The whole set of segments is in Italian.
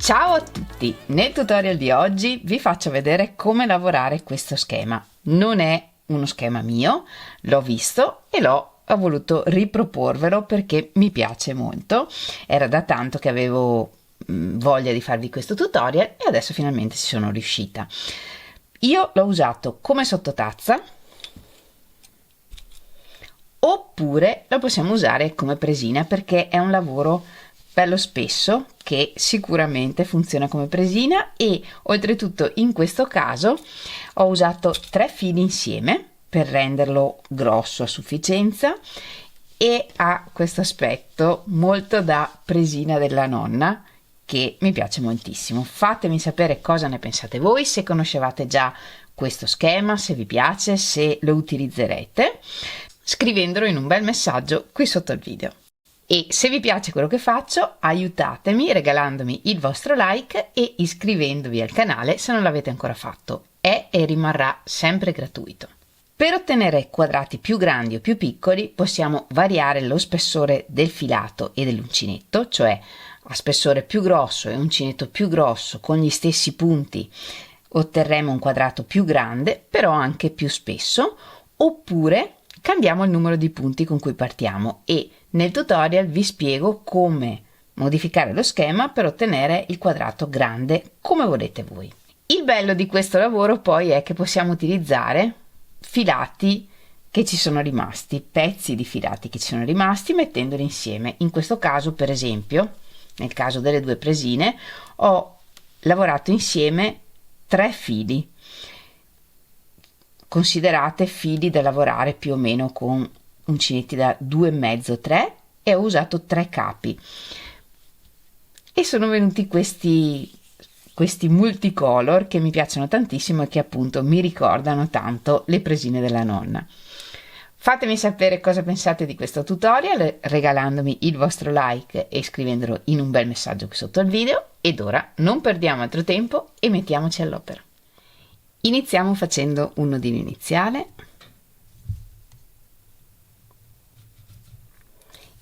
Ciao a tutti! Nel tutorial di oggi vi faccio vedere come lavorare questo schema. Non è uno schema mio, l'ho visto e ho voluto riproporvelo perché mi piace molto. Era da tanto che avevo voglia di farvi questo tutorial e adesso finalmente ci sono riuscita. Io l'ho usato come sottotazza oppure lo possiamo usare come presina perché è un lavoro bello spesso che sicuramente funziona come presina e oltretutto in questo caso ho usato 3 fili insieme per renderlo grosso a sufficienza e ha questo aspetto molto da presina della nonna che mi piace moltissimo. Fatemi sapere cosa ne pensate voi, se conoscevate già questo schema, se vi piace, se lo utilizzerete, scrivendolo in un bel messaggio qui sotto il video. E se vi piace quello che faccio, aiutatemi regalandomi il vostro like e iscrivendovi al canale se non l'avete ancora fatto. È e rimarrà sempre gratuito. Per ottenere quadrati più grandi o più piccoli possiamo variare lo spessore del filato e dell'uncinetto, cioè a spessore più grosso e uncinetto più grosso con gli stessi punti otterremo un quadrato più grande, però anche più spesso, oppure cambiamo il numero di punti con cui partiamo e nel tutorial vi spiego come modificare lo schema per ottenere il quadrato grande come volete voi. Il bello di questo lavoro poi è che possiamo utilizzare filati che ci sono rimasti, pezzi di filati che ci sono rimasti mettendoli insieme. In questo caso, per esempio, nel caso delle 2 presine, ho lavorato insieme 3 fili. Considerate fili da lavorare più o meno con uncinetti da 2,5-3 e ho usato 3 capi e sono venuti questi multicolor che mi piacciono tantissimo e che appunto mi ricordano tanto le presine della nonna. Fatemi sapere cosa pensate di questo tutorial regalandomi il vostro like e scrivendolo in un bel messaggio qui sotto il video ed ora non perdiamo altro tempo e mettiamoci all'opera. Iniziamo facendo un nodino iniziale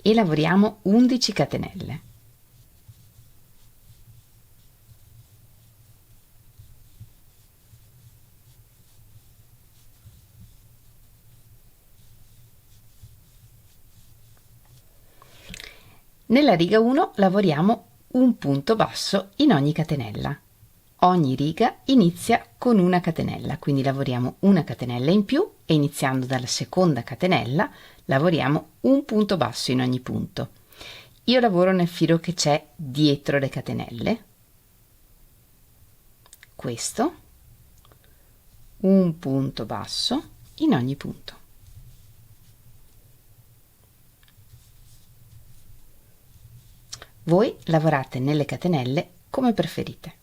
e lavoriamo 11 catenelle. Nella riga 1 lavoriamo un punto basso in ogni catenella. Ogni riga inizia con una catenella, quindi lavoriamo una catenella in più e iniziando dalla seconda catenella lavoriamo un punto basso in ogni punto. Io lavoro nel filo che c'è dietro le catenelle, questo, un punto basso in ogni punto. Voi lavorate nelle catenelle come preferite.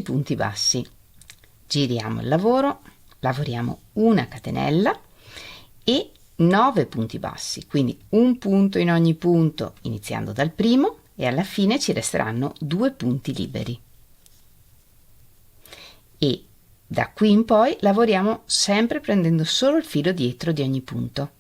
Punti bassi, giriamo il lavoro, lavoriamo una catenella e 9 punti bassi, quindi un punto in ogni punto iniziando dal primo e alla fine ci resteranno 2 punti liberi e da qui in poi lavoriamo sempre prendendo solo il filo dietro di ogni punto.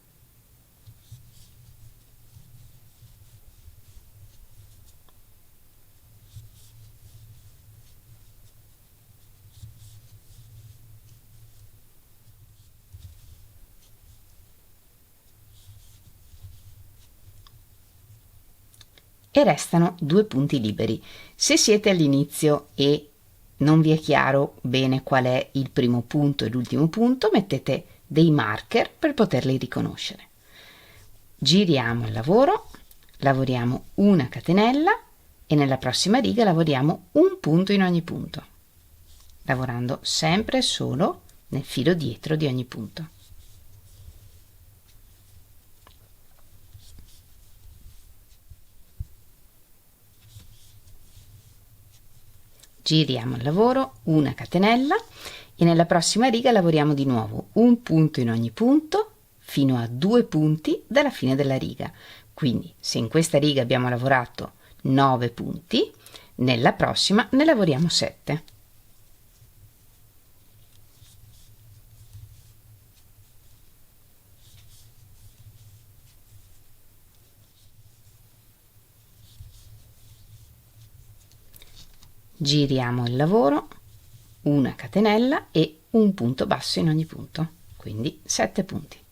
E restano 2 punti liberi. Se siete all'inizio e non vi è chiaro bene qual è il primo punto e l'ultimo punto, mettete dei marker per poterli riconoscere. Giriamo il lavoro, lavoriamo una catenella e nella prossima riga lavoriamo un punto in ogni punto, lavorando sempre solo nel filo dietro di ogni punto. Giriamo il lavoro, una catenella e nella prossima riga lavoriamo di nuovo un punto in ogni punto fino a 2 punti dalla fine della riga. Quindi se in questa riga abbiamo lavorato 9 punti, nella prossima ne lavoriamo 7. Giriamo il lavoro, una catenella e un punto basso in ogni punto, quindi 7 punti.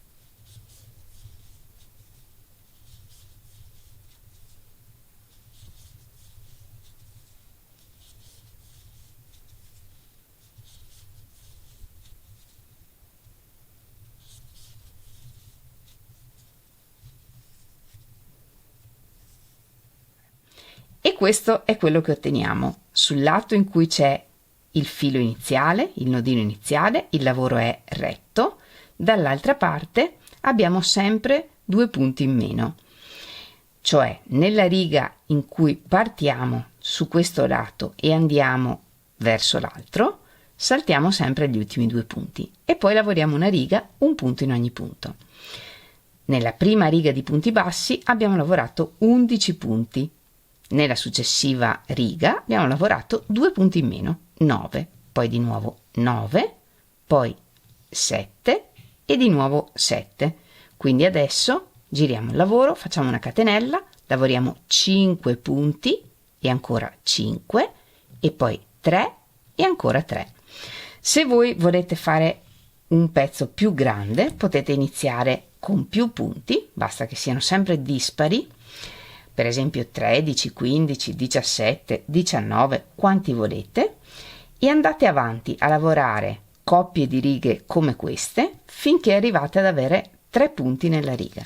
E questo è quello che otteniamo. Sul lato in cui c'è il filo iniziale, il nodino iniziale, il lavoro è retto, dall'altra parte abbiamo sempre 2 punti in meno, cioè nella riga in cui partiamo su questo lato e andiamo verso l'altro, saltiamo sempre gli ultimi 2 punti e poi lavoriamo una riga, un punto in ogni punto. Nella prima riga di punti bassi abbiamo lavorato 11 punti. Nella successiva riga abbiamo lavorato 2 punti in meno, 9, poi di nuovo 9, poi 7 e di nuovo 7. Quindi adesso giriamo il lavoro, facciamo una catenella, lavoriamo 5 punti e ancora 5 e poi 3 e ancora 3. Se voi volete fare un pezzo più grande potete iniziare con più punti, basta che siano sempre dispari, per esempio 13, 15, 17, 19, quanti volete, e andate avanti a lavorare coppie di righe come queste finché arrivate ad avere 3 punti nella riga.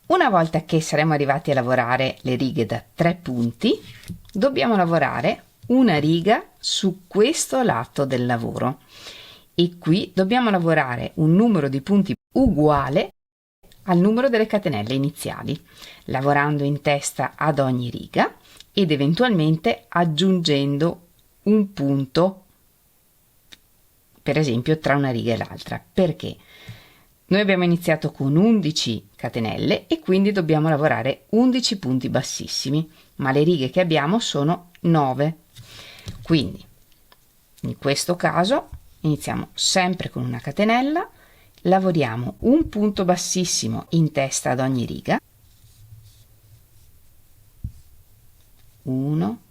Una volta che saremo arrivati a lavorare le righe da 3 punti, dobbiamo lavorare una riga su questo lato del lavoro e qui dobbiamo lavorare un numero di punti uguale al numero delle catenelle iniziali, lavorando in testa ad ogni riga ed eventualmente aggiungendo un punto, per esempio tra una riga e l'altra. Perché? Noi abbiamo iniziato con 11 catenelle e quindi dobbiamo lavorare 11 punti bassissimi, ma le righe che abbiamo sono 9. Quindi in questo caso iniziamo sempre con una catenella, lavoriamo un punto bassissimo in testa ad ogni riga, 1,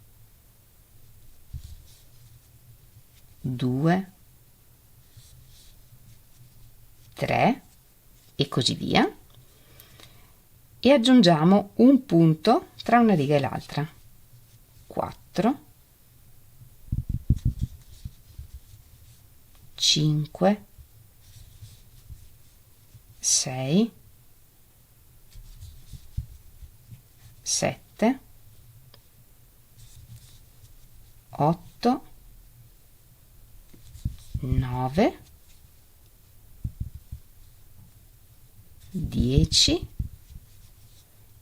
2, 3 e così via, e aggiungiamo un punto tra una riga e l'altra, 4, 5, 6, 7, 8, 9, 10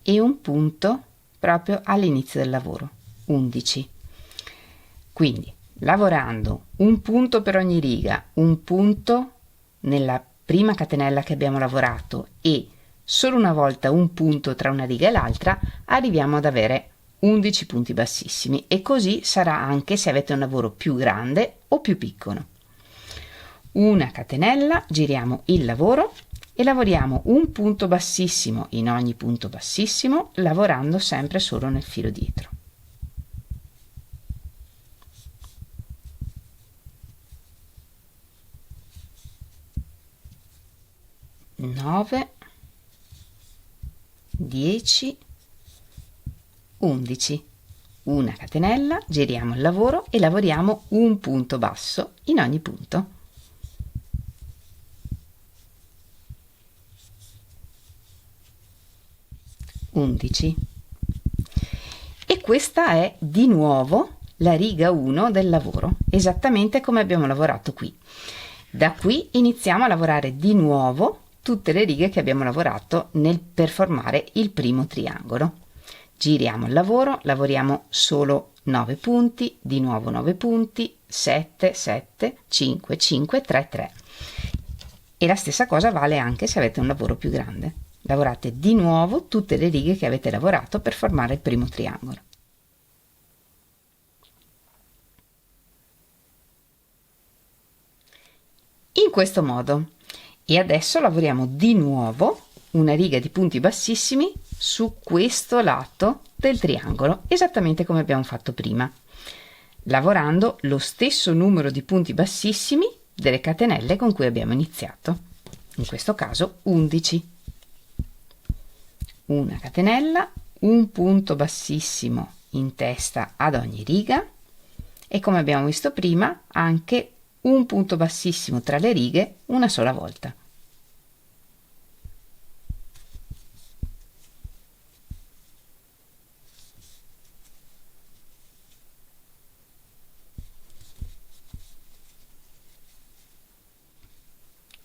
e un punto proprio all'inizio del lavoro, 11. Quindi lavorando un punto per ogni riga, un punto nella prima catenella che abbiamo lavorato e solo una volta un punto tra una riga e l'altra, arriviamo ad avere 11 punti bassissimi e così sarà anche se avete un lavoro più grande o più piccolo. Una catenella, giriamo il lavoro e lavoriamo un punto bassissimo in ogni punto bassissimo, lavorando sempre solo nel filo dietro. Nove, 10, 11, una catenella, giriamo il lavoro e lavoriamo un punto basso in ogni punto. 11. E questa è di nuovo la riga 1 del lavoro, esattamente come abbiamo lavorato qui. Da qui iniziamo a lavorare di nuovo tutte le righe che abbiamo lavorato per formare il primo triangolo. Giriamo il lavoro, lavoriamo solo 9 punti, di nuovo 9 punti, 7, 7, 5, 5, 3, 3. E la stessa cosa vale anche se avete un lavoro più grande. Lavorate di nuovo tutte le righe che avete lavorato per formare il primo triangolo. In questo modo. E adesso lavoriamo di nuovo una riga di punti bassissimi su questo lato del triangolo, esattamente come abbiamo fatto prima, lavorando lo stesso numero di punti bassissimi delle catenelle con cui abbiamo iniziato, in questo caso 11. Una catenella, un punto bassissimo in testa ad ogni riga e, come abbiamo visto prima, anche un punto bassissimo tra le righe una sola volta.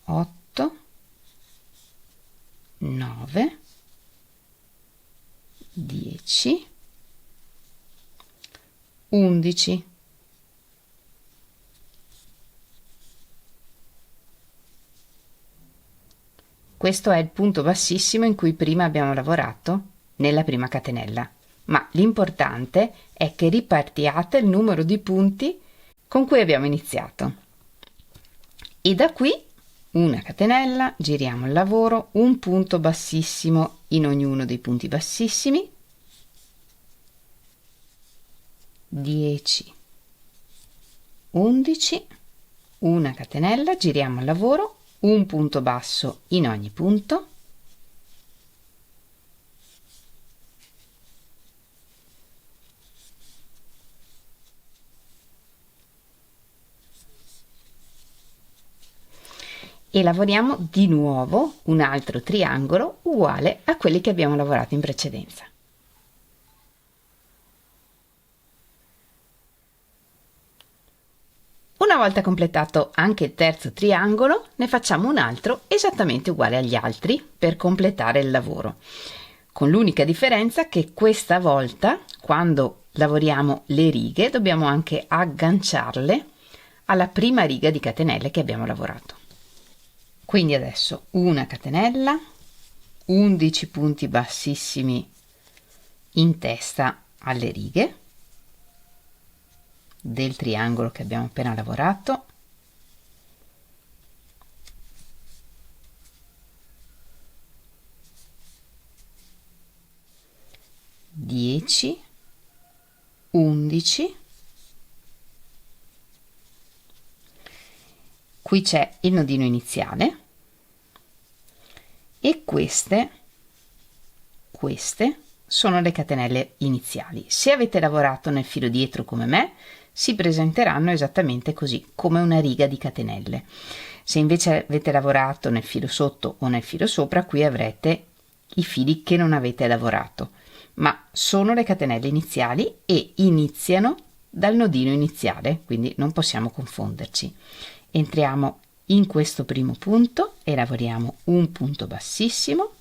Otto, 9, 10, 11. Questo è il punto bassissimo in cui prima abbiamo lavorato nella prima catenella, ma l'importante è che ripartiate il numero di punti con cui abbiamo iniziato. E da qui una catenella, giriamo il lavoro, un punto bassissimo in ognuno dei punti bassissimi, 10, 11, una catenella, giriamo il lavoro, un punto basso in ogni punto, e lavoriamo di nuovo un altro triangolo uguale a quelli che abbiamo lavorato in precedenza. Una volta completato anche il terzo triangolo, ne facciamo un altro esattamente uguale agli altri per completare il lavoro, con l'unica differenza che questa volta, quando lavoriamo le righe, dobbiamo anche agganciarle alla prima riga di catenelle che abbiamo lavorato. Quindi adesso una catenella, 11 punti bassissimi in testa alle righe del triangolo che abbiamo appena lavorato, (10), 11, qui c'è il nodino iniziale e queste sono le catenelle iniziali. Se avete lavorato nel filo dietro come me, si presenteranno esattamente così, come una riga di catenelle. Se invece avete lavorato nel filo sotto o nel filo sopra, qui avrete i fili che non avete lavorato, ma sono le catenelle iniziali e iniziano dal nodino iniziale, quindi non possiamo confonderci. Entriamo in questo primo punto e lavoriamo un punto bassissimo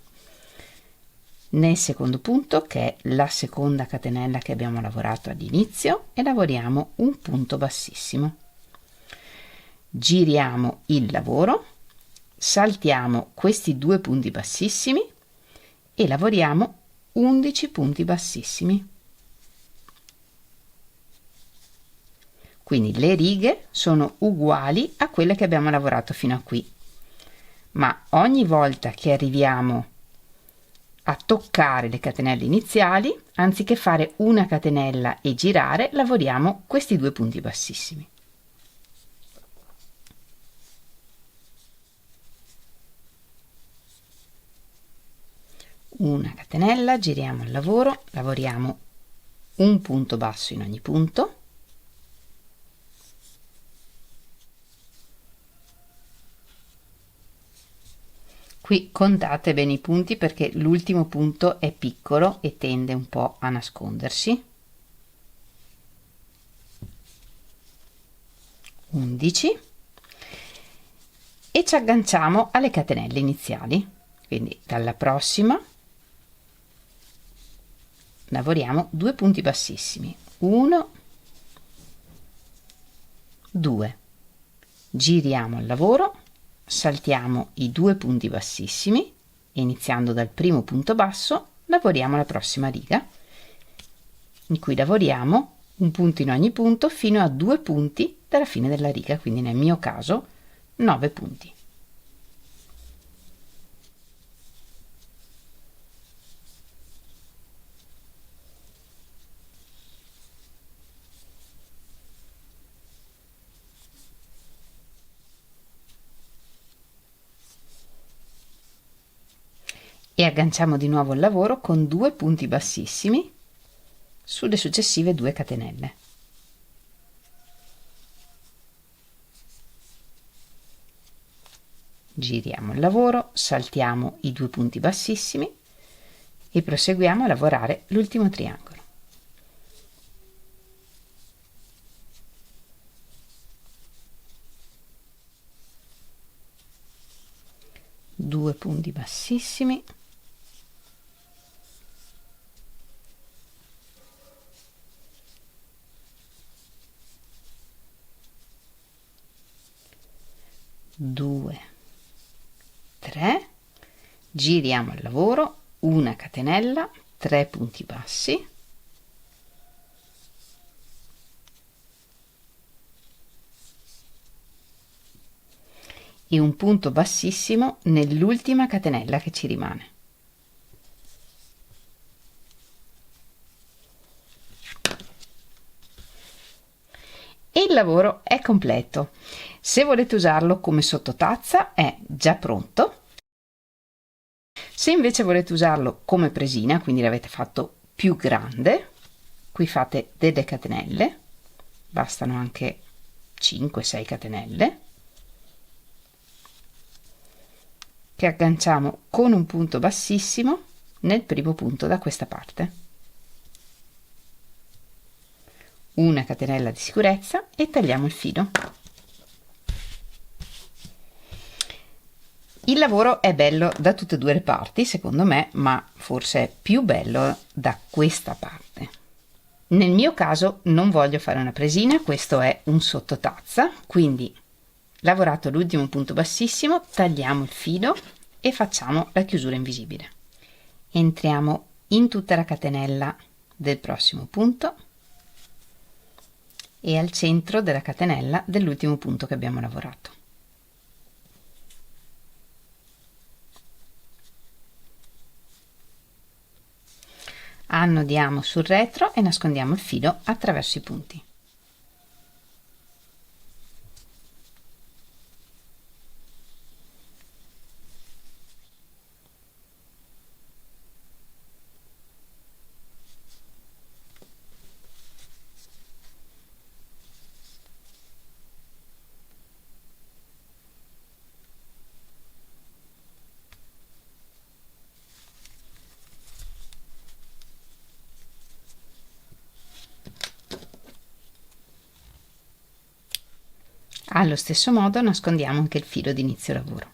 nel secondo punto, che è la seconda catenella che abbiamo lavorato all'inizio, e lavoriamo un punto bassissimo. Giriamo il lavoro, saltiamo questi due punti bassissimi e lavoriamo 11 punti bassissimi. Quindi le righe sono uguali a quelle che abbiamo lavorato fino a qui, ma ogni volta che arriviamo a toccare le catenelle iniziali, anziché fare una catenella e girare, lavoriamo questi due punti bassissimi. una catenella, giriamo il lavoro, lavoriamo un punto basso in ogni punto, qui contate bene i punti perché l'ultimo punto è piccolo e tende un po' a nascondersi. 11 e ci agganciamo alle catenelle iniziali, quindi dalla prossima lavoriamo 2 punti bassissimi, 1 2, giriamo il lavoro, saltiamo i 2 punti bassissimi e iniziando dal primo punto basso lavoriamo la prossima riga in cui lavoriamo un punto in ogni punto fino a 2 punti dalla fine della riga, quindi nel mio caso 9 punti. E agganciamo di nuovo il lavoro con 2 punti bassissimi sulle successive 2 catenelle. Giriamo il lavoro, saltiamo i 2 punti bassissimi e proseguiamo a lavorare l'ultimo triangolo. Due punti bassissimi, due, 3, giriamo il lavoro, una catenella, 3 punti bassi, e un punto bassissimo nell'ultima catenella che ci rimane. E il lavoro è completo. Se volete usarlo come sottotazza è già pronto. Se invece volete usarlo come presina, quindi l'avete fatto più grande, qui fate delle catenelle, bastano anche 5-6 catenelle, che agganciamo con un punto bassissimo nel primo punto da questa parte. Una catenella di sicurezza e tagliamo il filo. Il lavoro è bello da tutte e due le parti, secondo me, ma forse è più bello da questa parte. Nel mio caso non voglio fare una presina, questo è un sottotazza, quindi lavorato l'ultimo punto bassissimo, tagliamo il filo e facciamo la chiusura invisibile. Entriamo in tutta la catenella del prossimo punto e al centro della catenella dell'ultimo punto che abbiamo lavorato. Annodiamo sul retro e nascondiamo il filo attraverso i punti. Allo stesso modo nascondiamo anche il filo di inizio lavoro.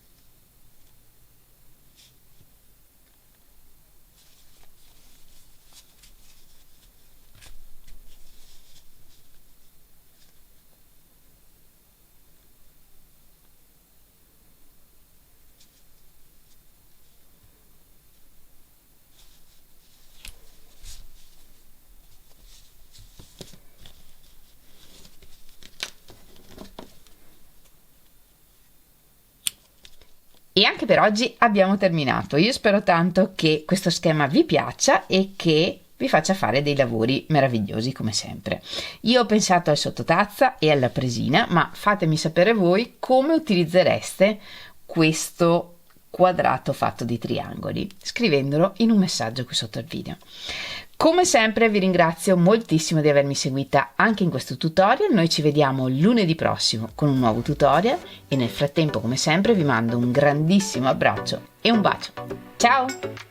E anche per oggi abbiamo terminato. Io spero tanto che questo schema vi piaccia e che vi faccia fare dei lavori meravigliosi come sempre. Io ho pensato al sottotazza e alla presina, ma fatemi sapere voi come utilizzereste questo quadrato fatto di triangoli, scrivendolo in un messaggio qui sotto il video. Come sempre vi ringrazio moltissimo di avermi seguita anche in questo tutorial. Noi ci vediamo lunedì prossimo con un nuovo tutorial e nel frattempo, come sempre, vi mando un grandissimo abbraccio e un bacio. Ciao!